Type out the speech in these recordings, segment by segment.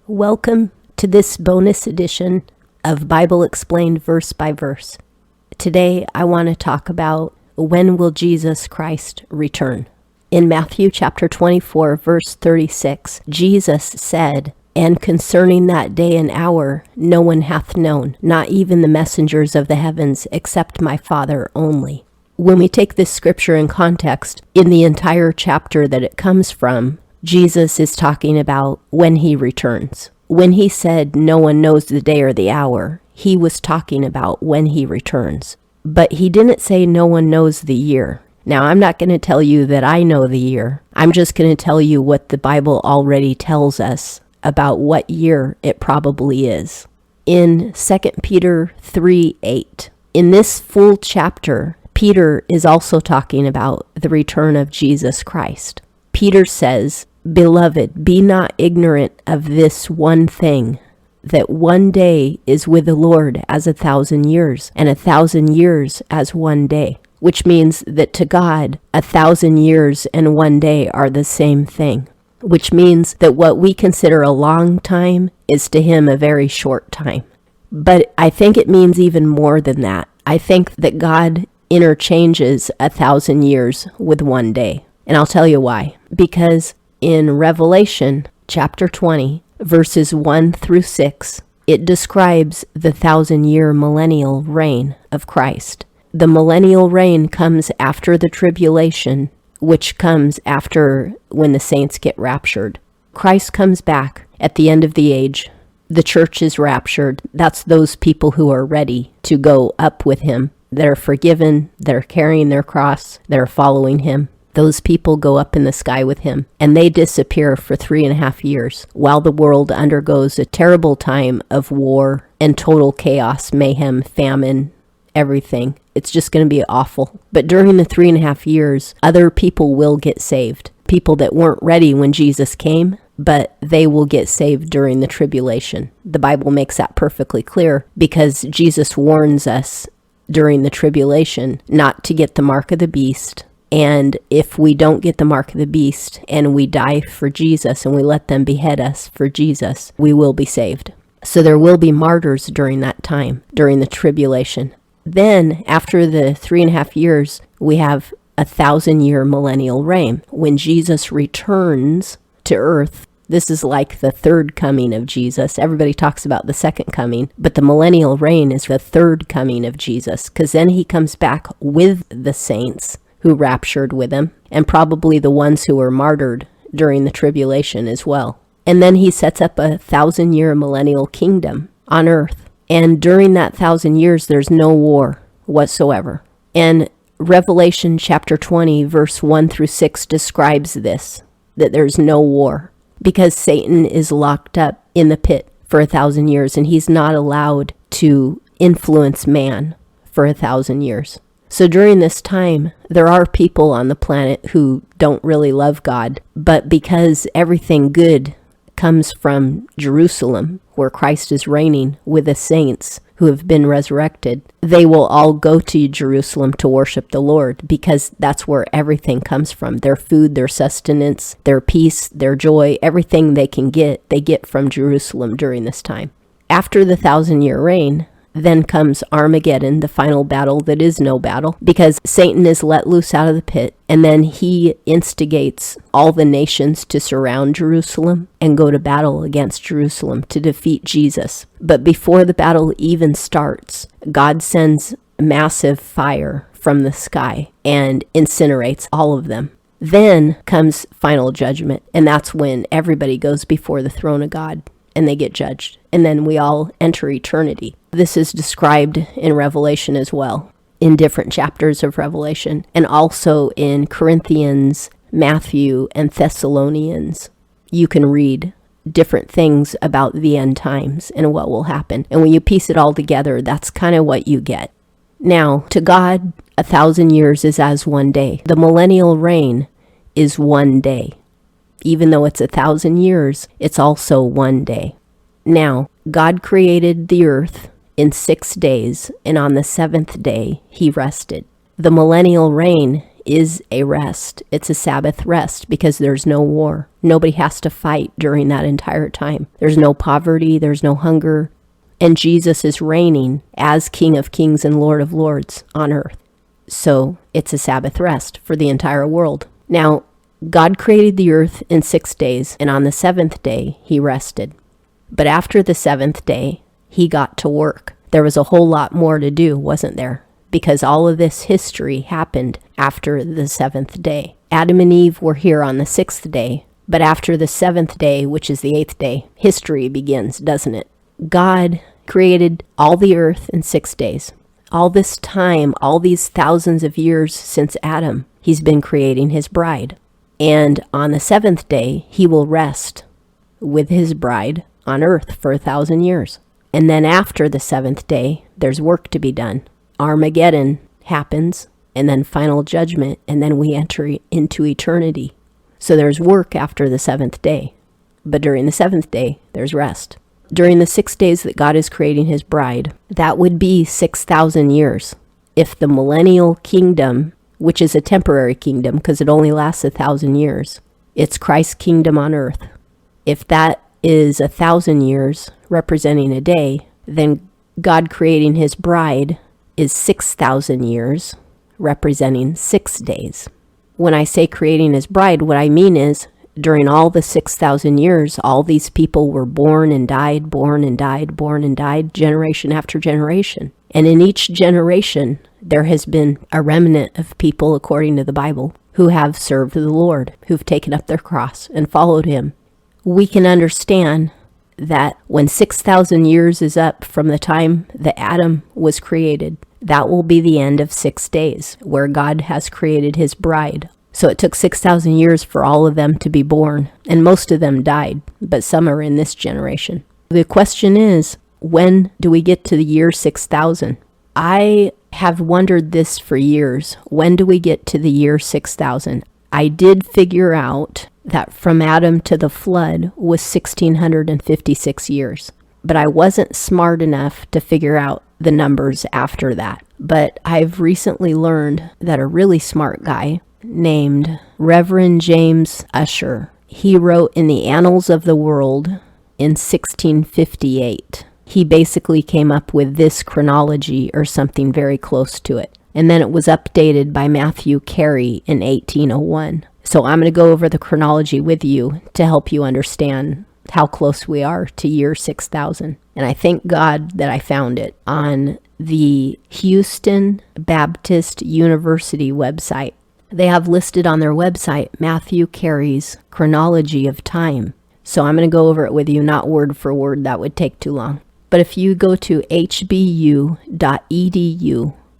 Welcome to this bonus edition of Bible Explained Verse by Verse. Today I want to talk about when will Jesus Christ return. In Matthew chapter 24 verse 36, Jesus said, "And concerning that day and hour no one hath known, not even the messengers of the heavens, except my Father only." When we take this scripture in context, in the entire chapter that it comes from, Jesus is talking about when he returns. When he said no one knows the day or the hour, he was talking about when he returns. But he didn't say no one knows the year. Now, I'm not going to tell you that I know the year. I'm just going to tell you what the Bible already tells us about what year it probably is. In 2 Peter 3:8, in this full chapter, Peter is also talking about the return of Jesus Christ. Peter says, "Beloved, be not ignorant of this one thing, that one day is with the Lord as 1,000 years, and 1,000 years as one day." Which means that to God, 1,000 years and one day are the same thing. Which means that what we consider a long time is to him a very short time. But I think it means even more than that. I think that God interchanges 1,000 years with one day. And I'll tell you why. Because in Revelation chapter 20, verses 1 through 6, it describes the 1,000-year millennial reign of Christ. The millennial reign comes after the tribulation, which comes after when the saints get raptured. Christ comes back at the end of the age. The church is raptured. That's those people who are ready to go up with him. They're forgiven. They're carrying their cross. They're following him. Those people go up in the sky with him, and they disappear for 3.5 years while the world undergoes a terrible time of war and total chaos, mayhem, famine, everything. It's just going to be awful. But during the 3.5 years, other people will get saved. People that weren't ready when Jesus came, but they will get saved during the tribulation. The Bible makes that perfectly clear because Jesus warns us during the tribulation not to get the mark of the beast. And if we don't get the mark of the beast and we die for Jesus and we let them behead us for Jesus, we will be saved. So there will be martyrs during that time, during the tribulation. Then, after the 3.5 years, we have 1,000-year millennial reign. When Jesus returns to earth, this is like the third coming of Jesus. Everybody talks about the second coming, but the millennial reign is the third coming of Jesus, because then he comes back with the saints who raptured with him, and probably the ones who were martyred during the tribulation as well. And then he sets up a 1,000-year millennial kingdom on earth. And during that 1,000 years, there's no war whatsoever. And Revelation chapter 20, verse 1 through 6 describes this, that there's no war, because Satan is locked up in the pit for 1,000 years, and he's not allowed to influence man for 1,000 years. So during this time, there are people on the planet who don't really love God, but because everything good comes from Jerusalem, where Christ is reigning with the saints who have been resurrected, they will all go to Jerusalem to worship the Lord, because that's where everything comes from. Their food, their sustenance, their peace, their joy, everything they can get, they get from Jerusalem during this time. After the 1,000-year reign, then comes Armageddon, the final battle that is no battle, because Satan is let loose out of the pit, and then he instigates all the nations to surround Jerusalem and go to battle against Jerusalem to defeat Jesus. But before the battle even starts, God sends massive fire from the sky and incinerates all of them. Then comes final judgment, and that's when everybody goes before the throne of God and they get judged. And then we all enter eternity. This is described in Revelation as well, in different chapters of Revelation, and also in Corinthians, Matthew, and Thessalonians. You can read different things about the end times and what will happen. And when you piece it all together, that's kind of what you get. Now, to God, 1,000 years is as one day. The millennial reign is one day. Even though it's 1,000 years, it's also one day. Now, God created the earth in 6 days, and on the 7th day, he rested. The millennial reign is a rest. It's a Sabbath rest because there's no war. Nobody has to fight during that entire time. There's no poverty, there's no hunger, and Jesus is reigning as King of Kings and Lord of Lords on earth. So it's a Sabbath rest for the entire world. Now, God created the earth in 6 days, and on the seventh day, he rested. But after the seventh day, he got to work. There was a whole lot more to do, wasn't there? Because all of this history happened after the seventh day. Adam and Eve were here on the sixth day, but after the seventh day, which is the eighth day, history begins, doesn't it? God created all the earth in 6 days. All this time, all these thousands of years since Adam, he's been creating his bride. And on the seventh day, he will rest with his bride on earth for 1,000 years. And then after the seventh day, there's work to be done. Armageddon happens, and then final judgment, and then we enter into eternity. So there's work after the seventh day. But during the seventh day, there's rest. During the 6 days that God is creating his bride, that would be 6,000 years. If the millennial kingdom, which is a temporary kingdom because it only lasts 1,000 years, it's Christ's kingdom on earth. If that is 1,000 years representing a day, then God creating his bride is 6,000 years representing 6 days. When I say creating his bride, what I mean is during all the 6,000 years, all these people were born and died, born and died, born and died, generation after generation. And in each generation, there has been a remnant of people, according to the Bible, who have served the Lord, who've taken up their cross and followed him. We can understand that when 6,000 years is up from the time that Adam was created, that will be the end of 6 days, where God has created his bride. So it took 6,000 years for all of them to be born, and most of them died, but some are in this generation. The question is, when do we get to the year 6,000? I have wondered this for years. When do we get to the year 6,000? I did figure out that from Adam to the flood was 1,656 years, but I wasn't smart enough to figure out the numbers after that. But I've recently learned that a really smart guy named Reverend James Ussher, he wrote in the Annals of the World in 1658. He basically came up with this chronology or something very close to it. And then it was updated by Matthew Carey in 1801. So I'm going to go over the chronology with you to help you understand how close we are to year 6,000. And I thank God that I found it on the Houston Baptist University website. They have listed on their website Matthew Carey's chronology of time. So I'm going to go over it with you, not word for word. That would take too long. But if you go to hbu.edu,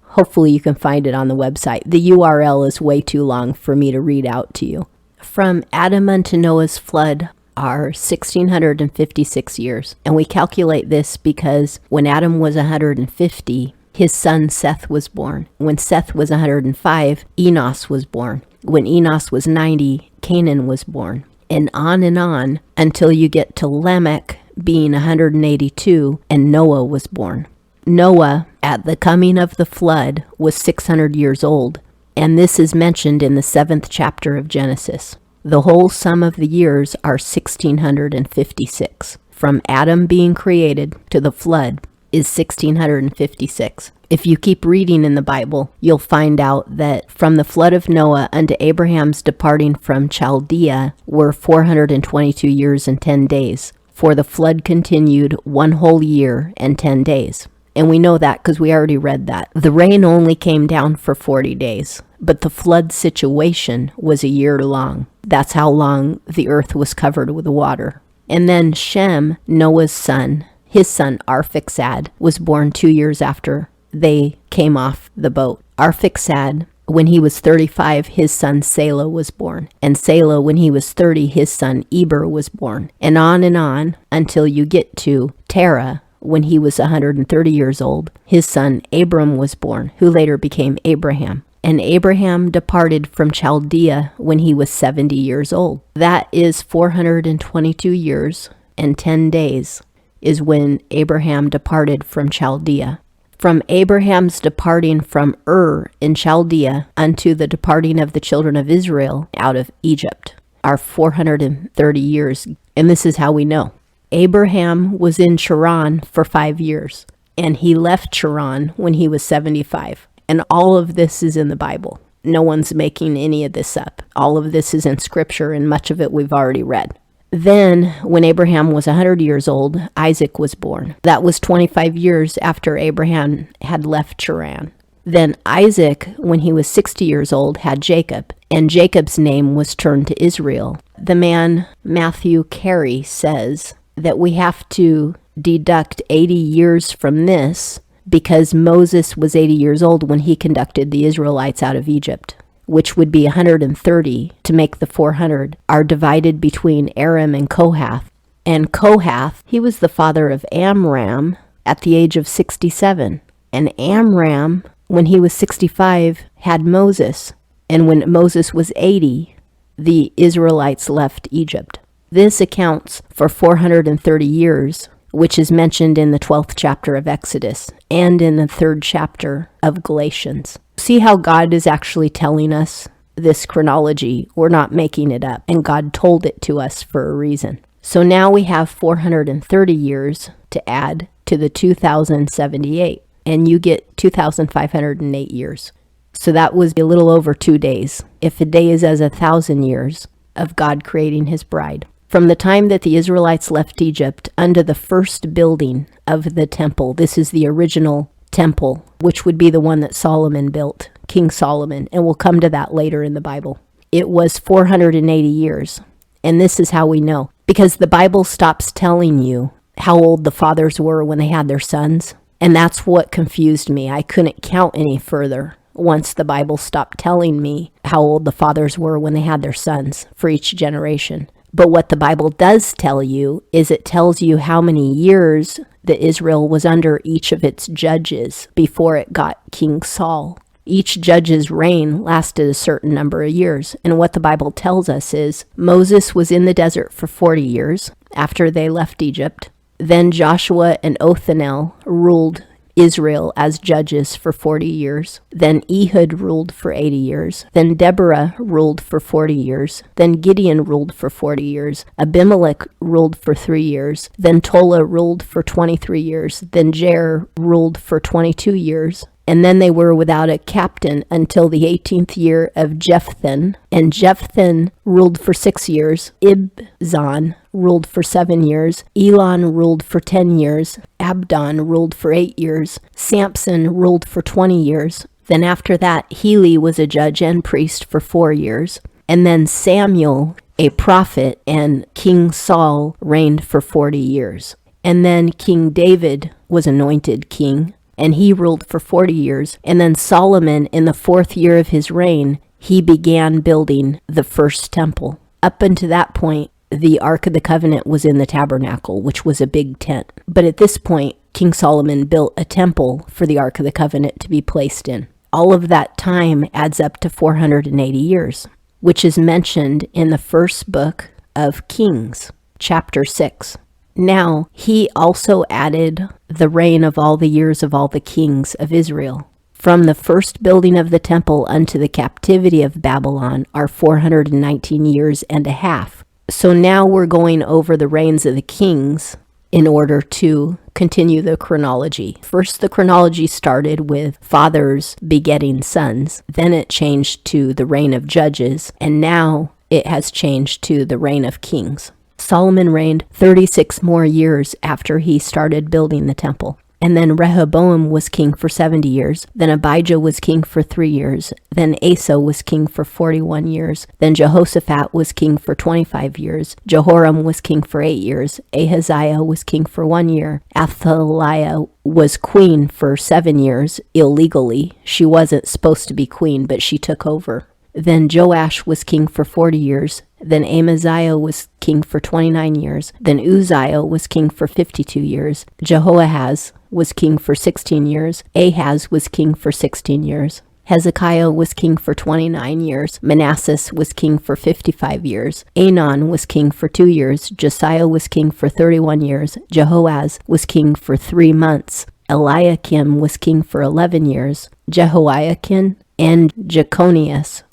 hopefully you can find it on the website. The URL is way too long for me to read out to you. From Adam unto Noah's flood are 1,656 years. And we calculate this because when Adam was 150, his son Seth was born. When Seth was 105, Enos was born. When Enos was 90, Canaan was born. And on until you get to Lamech being 182 and Noah was born. Noah, at the coming of the flood, was 600 years old, and this is mentioned in the 7th chapter of Genesis. The whole sum of the years are 1,656. From Adam being created to the flood is 1,656. If you keep reading in the Bible, you'll find out that from the flood of Noah unto Abraham's departing from Chaldea were 422 years and 10 days. For the flood continued 1 whole year and 10 days. And we know that because we already read that. The rain only came down for 40 days, but the flood situation was a year long. That's how long the earth was covered with water. And then Shem, Noah's son, his son Arphaxad, was born 2 years after they came off the boat. Arphaxad, when he was 35, his son Salah was born. And Salah, when he was 30, his son Eber was born. And on until you get to Terah. When he was 130 years old, his son Abram was born, who later became Abraham. And Abraham departed from Chaldea when he was 70 years old. That is 422 years and 10 days is when Abraham departed from Chaldea. From Abraham's departing from Ur in Chaldea unto the departing of the children of Israel out of Egypt are 430 years. And this is how we know. Abraham was in Charan for 5 years, and he left Charan when he was 75. And all of this is in the Bible. No one's making any of this up. All of this is in Scripture, and much of it we've already read. Then, when Abraham was 100 years old, Isaac was born. That was 25 years after Abraham had left Charan. Then Isaac, when he was 60 years old, had Jacob, and Jacob's name was turned to Israel. The man Matthew Carey says that we have to deduct 80 years from this because Moses was 80 years old when he conducted the Israelites out of Egypt, which would be 130 to make the 400, are divided between Aram and Kohath. And Kohath, he was the father of Amram at the age of 67. And Amram, when he was 65, had Moses. And when Moses was 80, the Israelites left Egypt. This accounts for 430 years, which is mentioned in the 12th chapter of Exodus and in the 3rd chapter of Galatians. See how God is actually telling us this chronology. We're not making it up, and God told it to us for a reason. So now we have 430 years to add to the 2078, and you get 2,508 years. So that was a little over 2 days. If a day is as 1,000 years of God creating his bride. From the time that the Israelites left Egypt unto the first building of the temple, this is the original temple, which would be the one that Solomon built, King Solomon, and we'll come to that later in the Bible. It was 480 years, and this is how we know. Because the Bible stops telling you how old the fathers were when they had their sons, and that's what confused me. I couldn't count any further once the Bible stopped telling me how old the fathers were when they had their sons for each generation. But what the Bible does tell you is it tells you how many years that Israel was under each of its judges before it got King Saul. Each judge's reign lasted a certain number of years. And what the Bible tells us is Moses was in the desert for 40 years after they left Egypt. Then Joshua and Othniel ruled Israel as judges for 40 years. Then Ehud ruled for 80 years. Then Deborah ruled for 40 years. Then Gideon ruled for 40 years. Abimelech ruled for 3 years. Then Tola ruled for 23 years. Then Jair ruled for 22 years. And then they were without a captain until the 18th year of Jephthah. And Jephthah ruled for 6 years. Ibzan ruled for 7 years. Elon ruled for 10 years. Abdon ruled for 8 years. Samson ruled for 20 years. Then after that, Heli was a judge and priest for 4 years. And then Samuel, a prophet, and King Saul reigned for 40 years. And then King David was anointed king, and he ruled for 40 years. And then Solomon, in the 4th year of his reign, he began building the first temple. Up until that point, the Ark of the Covenant was in the tabernacle, which was a big tent. But at this point, King Solomon built a temple for the Ark of the Covenant to be placed in. All of that time adds up to 480 years, which is mentioned in the first book of Kings, chapter 6. Now, he also added the reign of all the years of all the kings of Israel. From the first building of the temple unto the captivity of Babylon are 419 years and a half. So now we're going over the reigns of the kings in order to continue the chronology. First, the chronology started with fathers begetting sons. Then it changed to the reign of judges. And now it has changed to the reign of kings. Solomon reigned 36 more years after he started building the temple. And then Rehoboam was king for 70 years. Then Abijah was king for 3 years. Then Asa was king for 41 years. Then Jehoshaphat was king for 25 years. Jehoram was king for 8 years. Ahaziah was king for 1 year. Athaliah was queen for 7 years, illegally. She wasn't supposed to be queen, but she took over. Then Joash was king for 40 years. Then Amaziah was king for 29 years. Then Uzziah was king for 52 years. Jehoahaz was king for 16 years. Ahaz was king for 16 years. Hezekiah was king for 29 years. Manasseh was king for 55 years. Anon was king for 2 years. Josiah was king for 31 years. Jehoaz was king for 3 months. Eliakim was king for 11 years. Jehoiakim and Jeconias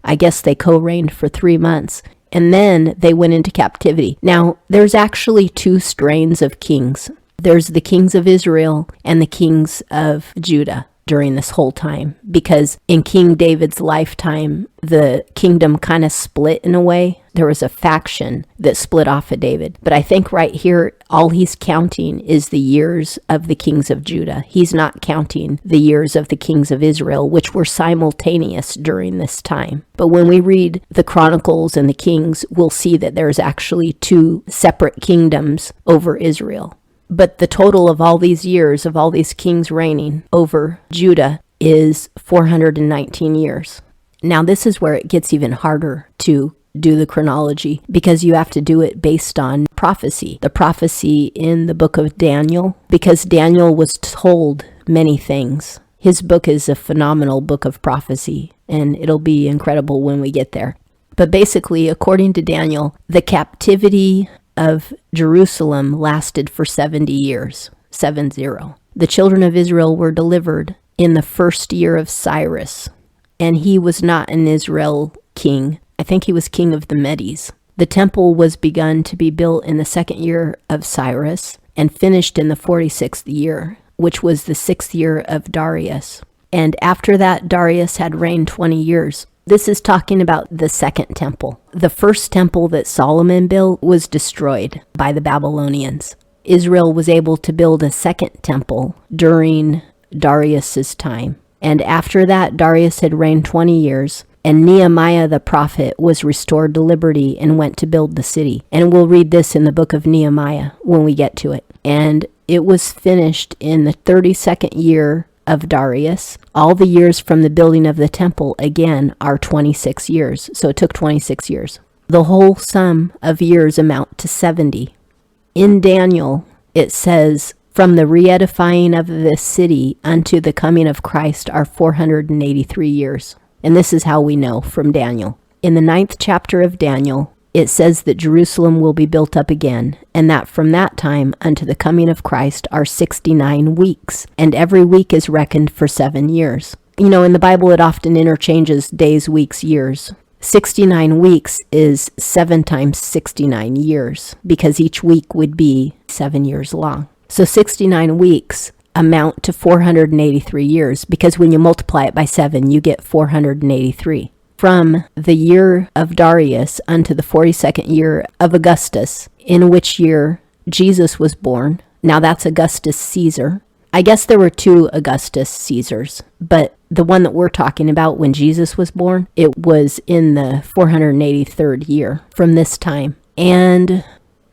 I guess they co-reigned for 3 months. And then they went into captivity. Now, there's actually 2 strains of kings. There's the kings of Israel and the kings of Judah during this whole time. Because in King David's lifetime, the kingdom kind of split in a way. There was a faction that split off of David. But I think right here, all he's counting is the years of the kings of Judah. He's not counting the years of the kings of Israel, which were simultaneous during this time. But when we read the Chronicles and the Kings, we'll see that there's actually 2 separate kingdoms over Israel. But the total of all these years, of all these kings reigning over Judah, is 419 years. Now, this is where it gets even harder to do the chronology, because you have to do it based on prophecy. The prophecy in the book of Daniel, because Daniel was told many things. His book is a phenomenal book of prophecy, and it'll be incredible when we get there. But basically, according to Daniel, the captivity of Jerusalem lasted for 70 years, 70. The children of Israel were delivered in the first year of Cyrus, and he was not an Israel king. I think he was king of the Medes. The temple was begun to be built in the 2nd year of Cyrus and finished in the 46th year, which was the 6th year of Darius. And after that, Darius had reigned 20 years. This is talking about the second temple. The first temple that Solomon built was destroyed by the Babylonians. Israel was able to build a second temple during Darius's time. And after that, Darius had reigned 20 years, and Nehemiah the prophet was restored to liberty and went to build the city. And we'll read this in the book of Nehemiah when we get to it. And it was finished in the 32nd year of Darius. All the years from the building of the temple, again, are 26 years. So it took 26 years. The whole sum of years amount to 70. In Daniel, it says, from the re-edifying of this city unto the coming of Christ are 483 years. And this is how we know from Daniel. In the 9th chapter of Daniel, it says that Jerusalem will be built up again, and that from that time unto the coming of Christ are 69 weeks, and every week is reckoned for 7 years. You know, in the Bible, it often interchanges days, weeks, years. 69 weeks is 7 times 69 years, because each week would be 7 years long. So 69 weeks amount to 483 years, because when you multiply it by 7, you get 483. From the year of Darius unto the 42nd year of Augustus, in which year Jesus was born. Now that's Augustus Caesar. I guess there were 2 Augustus Caesars, but the one that we're talking about when Jesus was born, it was in the 483rd year from this time. And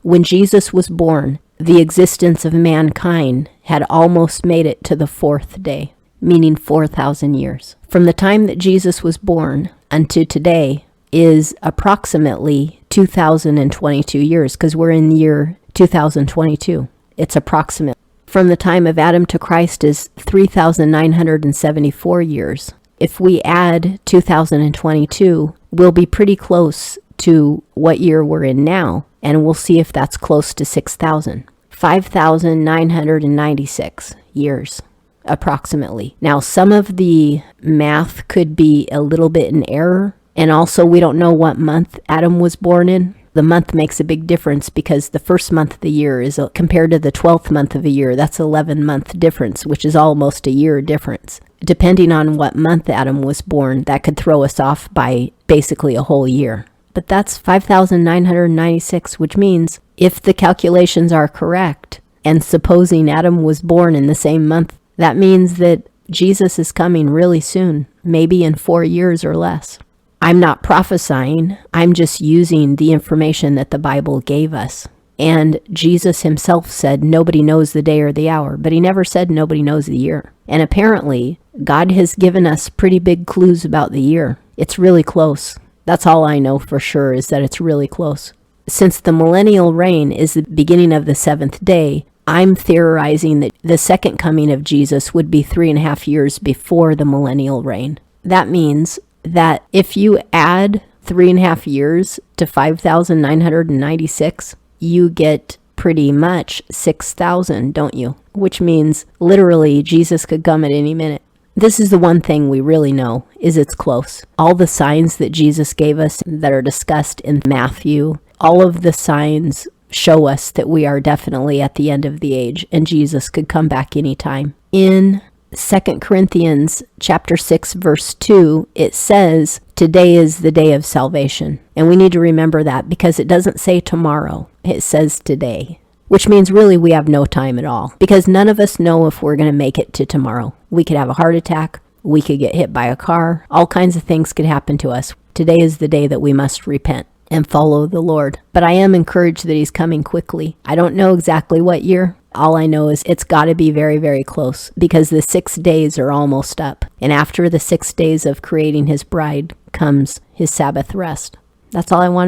when Jesus was born, the existence of mankind had almost made it to the 4th day, meaning 4,000 years. From the time that Jesus was born unto today is approximately 2022 years, because we're in the year 2022. It's approximate. From the time of Adam to Christ is 3,974 years. If we add 2022, we'll be pretty close to what year we're in now, and we'll see if that's close to 6,000. 5,996 years. Approximately. Now, some of the math could be a little bit in error, and also we don't know what month Adam was born in. The month makes a big difference, because the first month of the year is compared to the 12th month of a year. That's 11-month difference, which is almost a year difference. Depending on what month Adam was born, that could throw us off by basically a whole year. But that's 5,996, which means if the calculations are correct, and supposing Adam was born in the same month, that means that Jesus is coming really soon, maybe in 4 years or less. I'm not prophesying, I'm just using the information that the Bible gave us. And Jesus himself said nobody knows the day or the hour, but he never said nobody knows the year. And apparently, God has given us pretty big clues about the year. It's really close. That's all I know for sure, is that it's really close. Since the millennial reign is the beginning of the 7th day, I'm theorizing that the second coming of Jesus would be 3.5 years before the millennial reign. That means that if you add 3.5 years to 5,996, you get pretty much 6,000, don't you? Which means literally Jesus could come at any minute. This is the one thing we really know, is it's close. All the signs that Jesus gave us that are discussed in Matthew, all of the signs show us that we are definitely at the end of the age and Jesus could come back anytime. In 2 Corinthians chapter 6 verse 2, it says, today is the day of salvation. And we need to remember that because it doesn't say tomorrow. It says today, which means really we have no time at all because none of us know if we're going to make it to tomorrow. We could have a heart attack. We could get hit by a car. All kinds of things could happen to us. Today is the day that we must repent and follow the Lord. But I am encouraged that he's coming quickly. I don't know exactly what year. All I know is it's got to be very, very close because the 6 days are almost up. And after the 6 days of creating his bride comes his Sabbath rest. That's all I want.